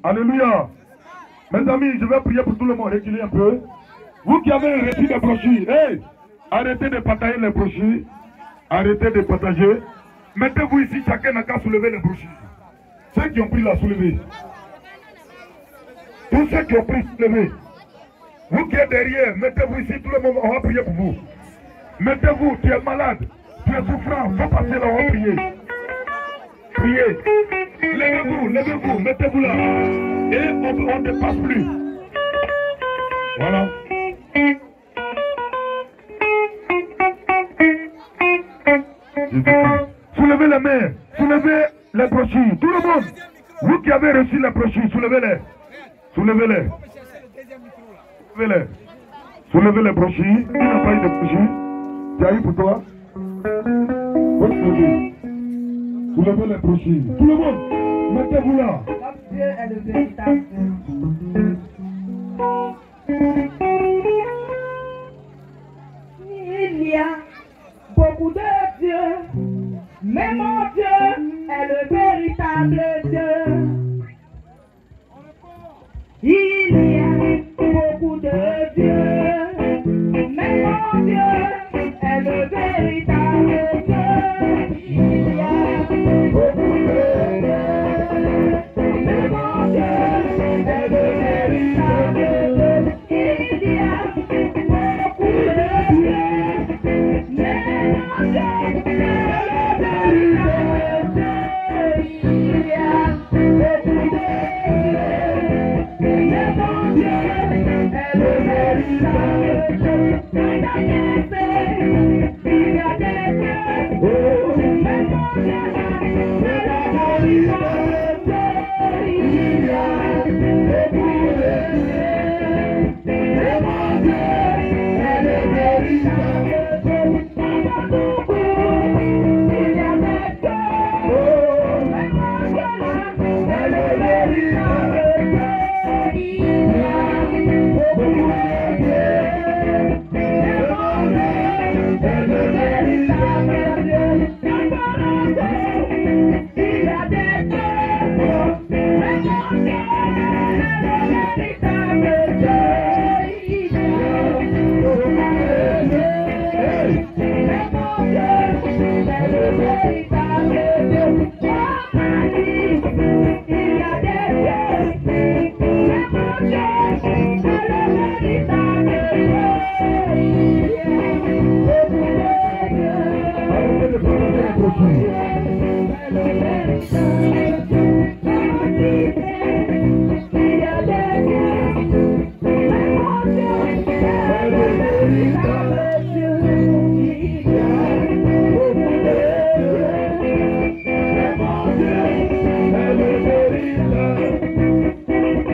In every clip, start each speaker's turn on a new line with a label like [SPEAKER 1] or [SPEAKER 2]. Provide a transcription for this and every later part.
[SPEAKER 1] Alléluia. Mes amis, je vais prier pour tout le monde. Reculez un peu. Vous qui avez reçu des brochures, hey, arrêtez de partager les brochures. Arrêtez de partager. Mettez-vous ici, chacun n'a qu'à soulever les brochures. Ceux qui ont pris la soulever. Tous ceux qui ont pris soulever. Vous qui êtes derrière, mettez-vous ici, tout le monde, on va prier pour vous. Mettez-vous, tu es malade, tu es souffrant, faut passer là, on va prier. Priez. Levez-vous, mettez-vous là. Et on ne passe plus. Voilà. Soulevez les mains, soulevez les brochures, tout le monde. Vous qui avez reçu les brochures, soulevez-les. Soulevez-les. Soulevez-les. Soulevez les brochures. Qui n'a pas eu de brochures? Tu as eu pour toi? Soulevez les brochures. Tout le monde, mettez-vous là.
[SPEAKER 2] Dieu est le véritable. Il y a beaucoup de dieux, mais mon Dieu est le véritable Dieu. Il y a beaucoup de dieux, mais mon Dieu est le véritable Dieu. Il y a beaucoup de dieux, mais mon Dieu est le véritable Dieu. Il y a beaucoup de dieux, mais mon Dieu est le véritable Dieu. Il y a beaucoup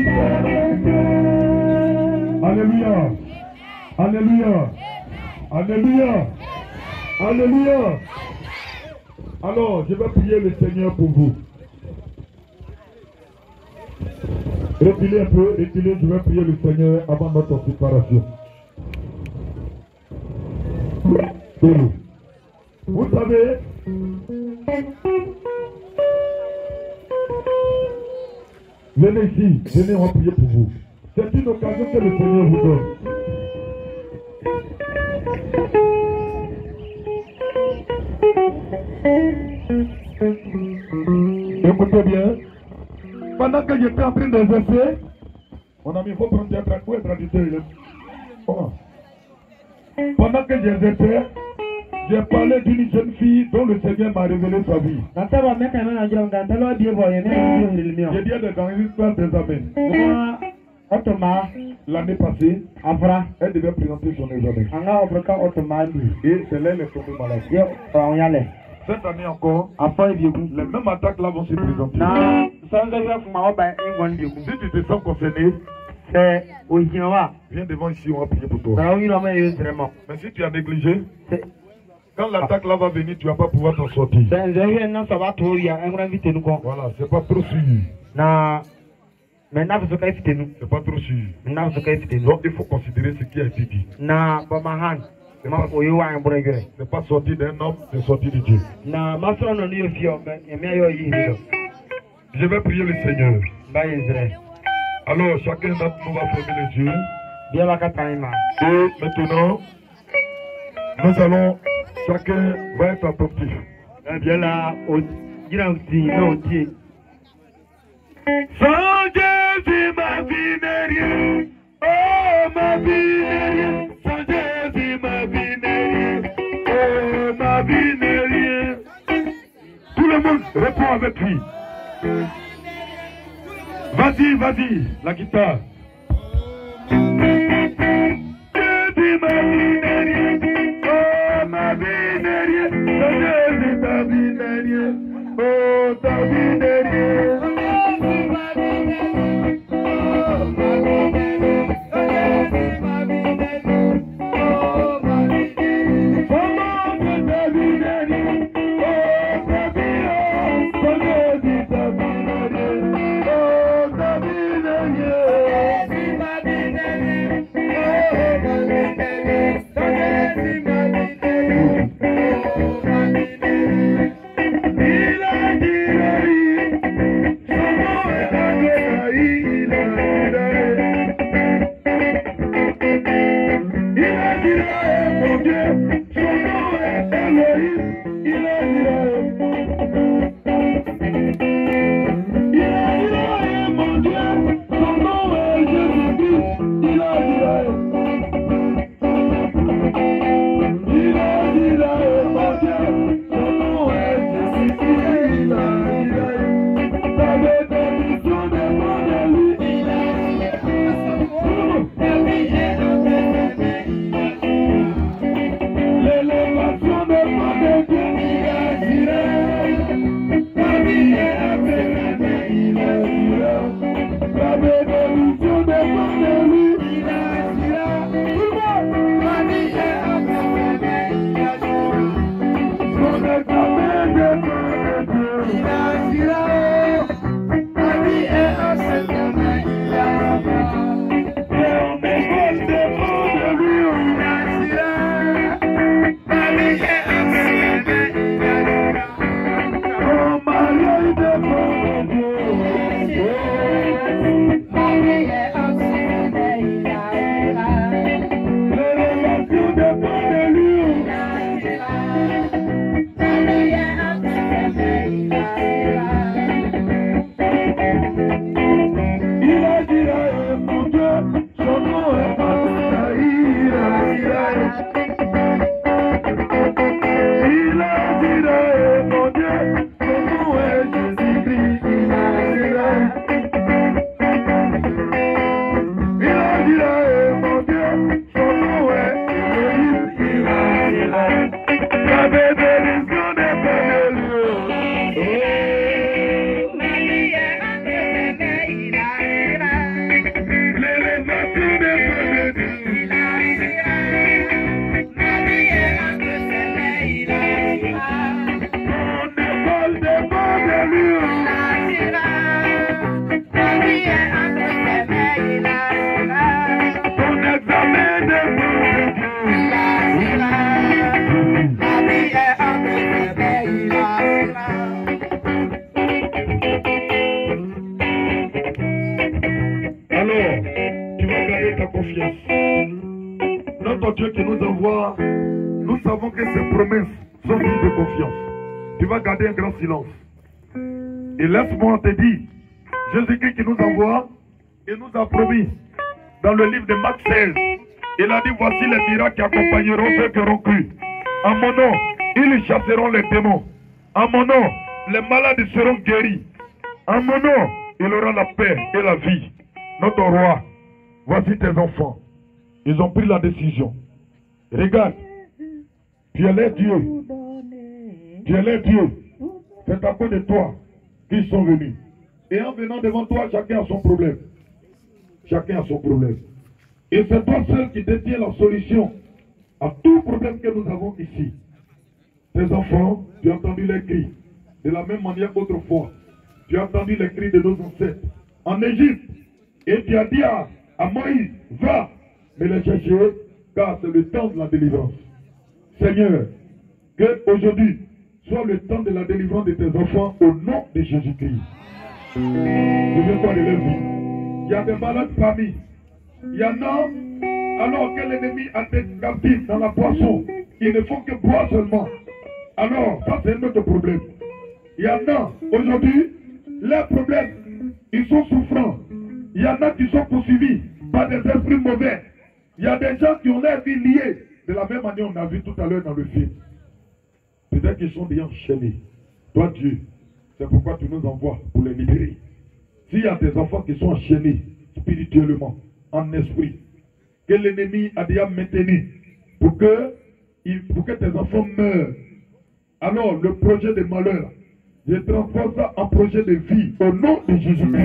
[SPEAKER 2] de dieux.
[SPEAKER 1] Alléluia. Alléluia. Alléluia. Alors, je vais prier le Seigneur pour vous. Reculez un peu, reculez, je vais prier le Seigneur avant notre séparation. Vous savez, venez ici, venez, on va prier pour vous. C'est une occasion que le Seigneur vous donne. Écoutez bien. Pendant que j'étais en train d'exercer, mon ami, il faut prendre un traducteur. Pendant que j'exerçais, j'ai parlé d'une jeune fille dont le Seigneur m'a révélé sa vie. J'ai dit à des gens, des amens.
[SPEAKER 2] Otoma.
[SPEAKER 1] L'année passée,
[SPEAKER 2] Avra.
[SPEAKER 1] elle devait présenter son examen.
[SPEAKER 2] Anga Obraka Otoma.
[SPEAKER 1] Et c'est là qu'elle est tombée malade.
[SPEAKER 2] Yo, on y allait.
[SPEAKER 1] Cette année encore,
[SPEAKER 2] les
[SPEAKER 1] mêmes attaques là vont se présenter. Si tu te sens concerné, viens devant ici, on va prier pour toi. Mais si tu as négligé, quand l'attaque là va venir, tu ne vas pas pouvoir t'en sortir. Voilà, c'est pas trop sûr. C'est pas trop sûr. Donc il faut considérer ce qui a été dit. C'est pas sorti d'un homme, c'est sorti de Dieu. Je vais prier le Seigneur. Alors chacun d'entre nous va fermer les yeux. Et maintenant, nous allons, chacun va être attentif. Sans Jésus, ma vie n'est rien. Oh, ma vie n'est rien. Sans Jésus, ma vie n'est rien. Oh, ma vie n'est rien. Tout le monde répond avec lui. Vas-y, vas-y, la guitare. Jésus, ma vie n'est rien. Oh, ma vie n'est rien. Sans Jésus, ta vie n'est rien. Oh, ta vie n'est rien. Notre Dieu qui nous envoie, nous savons que ses promesses sont dignes de confiance. Tu vas garder un grand silence. Et laisse-moi te dire, Jésus-Christ qui nous envoie, il nous a promis, dans le livre de Marc 16, il a dit, voici les miracles qui accompagneront ceux qui auront cru. En mon nom, ils chasseront les démons. En mon nom, les malades seront guéris. En mon nom, il aura la paix et la vie. Notre roi Voici tes enfants. Ils ont pris la décision. Regarde. Tu es leur Dieu. Tu es leur Dieu. C'est à cause de toi qu'ils sont venus. Et en venant devant toi, chacun a son problème. Chacun a son problème. Et c'est toi seul qui détient la solution à tout problème que nous avons ici. Tes enfants, tu as entendu les cris. De la même manière qu'autrefois, tu as entendu les cris de nos ancêtres en Égypte. Et tu as dit à Moïse, va me les chercher, car c'est le temps de la délivrance. Seigneur, que aujourd'hui soit le temps de la délivrance de tes enfants au nom de Jésus-Christ. Souviens-toi de leur vie. Il y a des malades parmi. Il y en a, alors que l'ennemi a des captifs dans la boisson, ils ne font que boire seulement. Alors, ça c'est notre problème. Il y en a, aujourd'hui, leurs problèmes, ils sont souffrants. Il y en a qui sont poursuivis par des esprits mauvais. Il y a des gens qui ont leur vie liée. De la même manière, on a vu tout à l'heure dans le film. Peut-être qu'ils sont déjà enchaînés. Toi, Dieu, c'est pourquoi tu nous envoies pour les libérer. S'il y a des enfants qui sont enchaînés spirituellement, en esprit, que l'ennemi a déjà maintenu pour que tes enfants meurent, alors le projet de malheur, je transforme ça en projet de vie au nom de Jésus-Christ.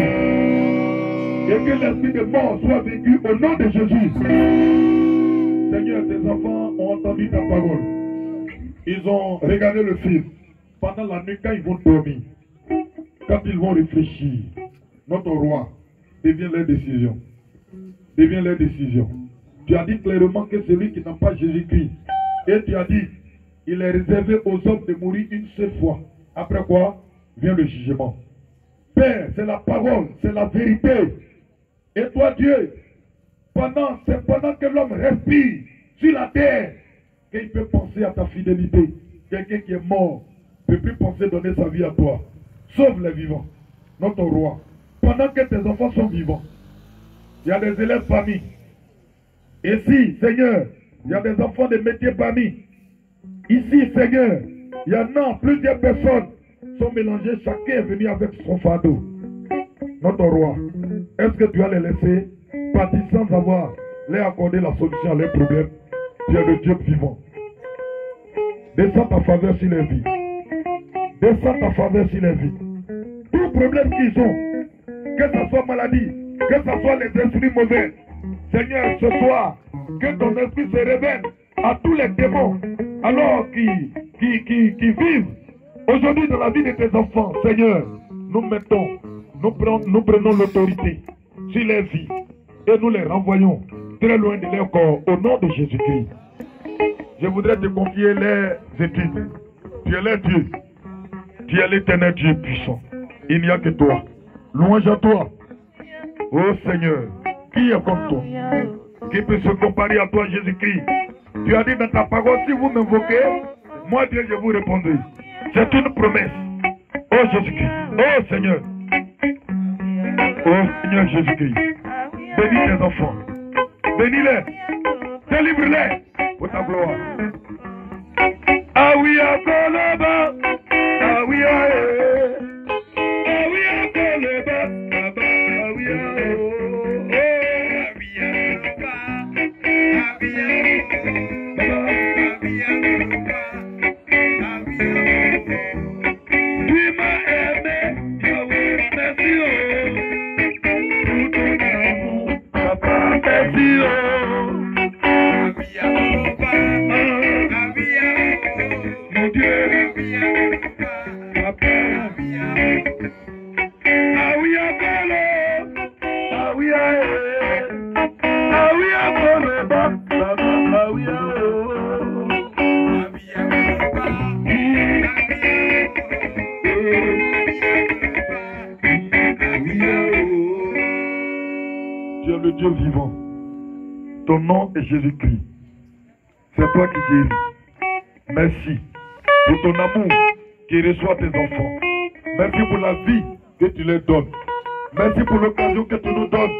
[SPEAKER 1] Et que l'esprit de mort soit vécu au nom de Jésus. Seigneur, tes enfants ont entendu ta parole. Ils ont regardé le film. Pendant la nuit, quand ils vont dormir, quand ils vont réfléchir, notre roi devient leur décision. Devient leur décision. Tu as dit clairement que celui qui n'a pas Jésus-Christ, et tu as dit, il est réservé aux hommes de mourir une seule fois. Après quoi vient le jugement. Père, c'est la parole, c'est la vérité. Et toi, Dieu, c'est pendant que l'homme respire sur la terre qu'il peut penser à ta fidélité. Quelqu'un qui est mort ne peut plus penser donner sa vie à toi. Sauve les vivants, notre roi. Pendant que tes enfants sont vivants, il y a des élèves parmi. Et si, Seigneur, il y a des enfants de métiers parmi. Ici, Seigneur, il y en a plusieurs personnes sont mélangées. Chacun est venu avec son fardeau. Notre roi, est-ce que tu vas les laisser partir sans avoir leur accordé la solution à leurs problèmes? Tu es le Dieu vivant. Descends ta faveur sur les vies. Descends ta faveur sur les vies. Tout problème qu'ils ont, que ce soit maladie, que ce soit les esprits mauvais, Seigneur, ce soir, que ton esprit se révèle à tous les démons, alors qui vivent aujourd'hui dans la vie de tes enfants. Seigneur, nous prenons l'autorité sur les vies et nous les renvoyons très loin de leur corps au nom de Jésus-Christ. Je voudrais te confier les études. Tu es leur Dieu. Tu es l'éternel Dieu puissant. Il n'y a que toi. Louange à toi. Oh Seigneur, qui est comme toi? Qui peut se comparer à toi, Jésus-Christ? Tu as dit dans ta parole, si vous m'invoquez, moi Dieu, je vous répondrai. C'est une promesse. Oh Jésus-Christ. Oh Seigneur. Oh Seigneur Jésus-Christ. Bénis tes enfants. Bénis-les. Délivre-les pour ta gloire. Ah oui, à Koloba. Ah oui, ah oui, à Koloba. Ah oui, tu m'as aimé, Yahweh, merci, tout ton amour, papa, merci, mon Dieu, papa, ah oui, ah oui, ah oui, ah oui, tu es le Dieu vivant. Ton nom est Jésus-Christ. C'est toi qui guéris. Merci pour ton amour qui reçoit tes enfants. Merci pour la vie que tu leur donnes. Merci pour l'occasion que tu nous donnes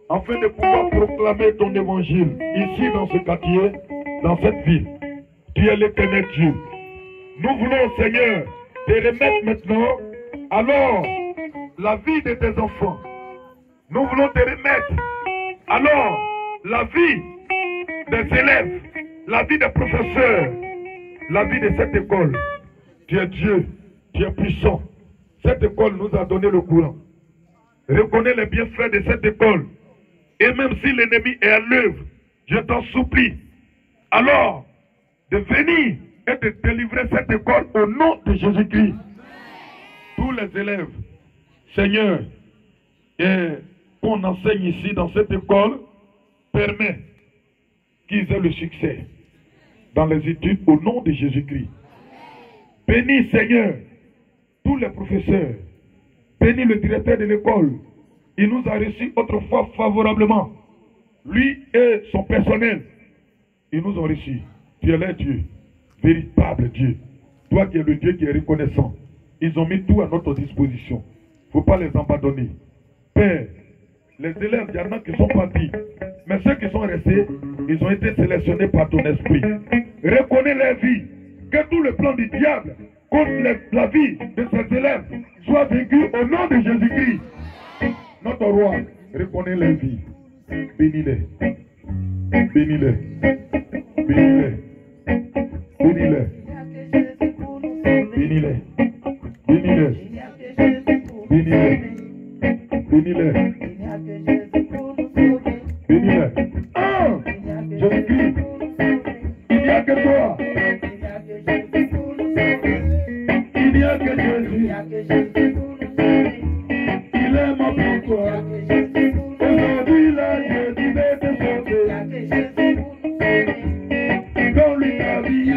[SPEAKER 1] afin de pouvoir proclamer ton évangile ici dans ce quartier, dans cette ville. Tu es l'éternel Dieu. Nous voulons, Seigneur, te remettre maintenant alors la vie de tes enfants. Nous voulons te remettre Alors, la vie des élèves, la vie des professeurs, la vie de cette école, tu es Dieu, tu es puissant. Cette école nous a donné le courant. Reconnais les bienfaits de cette école. Et même si l'ennemi est à l'œuvre, je t'en supplie, alors, de venir et de délivrer cette école au nom de Jésus-Christ. Tous les élèves, Seigneur, et qu'on enseigne ici dans cette école, permet qu'ils aient le succès dans les études au nom de Jésus-Christ. Bénis, Seigneur, tous les professeurs. Bénis le directeur de l'école. Il nous a reçus autrefois favorablement. Lui et son personnel, ils nous ont reçus. Tu es leur Dieu, véritable Dieu. Toi qui es le Dieu qui est reconnaissant. Ils ont mis tout à notre disposition. Il ne faut pas les abandonner. Père, les élèves, il y en a qui sont partis. Mais ceux qui sont restés, ils ont été sélectionnés par ton esprit. Reconnais leur vie. Que tout le plan du diable contre la vie de ces élèves soit vaincu au nom de Jésus-Christ. Notre roi, reconnais leur vie. Bénis-les. Bénis-les. Bénis-les. Bénis-les. Bénis-les. Bénis-les. Bénis-les. Bénis-les. Bénis-les. Ah! Jésus-Christ, il n'y a que toi. Il n'y a que Jésus. Il est mort pour toi. Aujourd'hui, là, Jésus va te sauver. Donne-lui ta vie.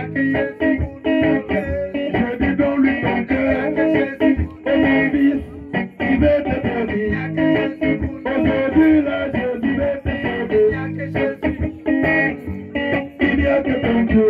[SPEAKER 1] Je dis donne-lui ton cœur. Et mon fils, il va te sauver. Aujourd'hui, là, Jésus va te sauver. Il n'y a que ton Dieu.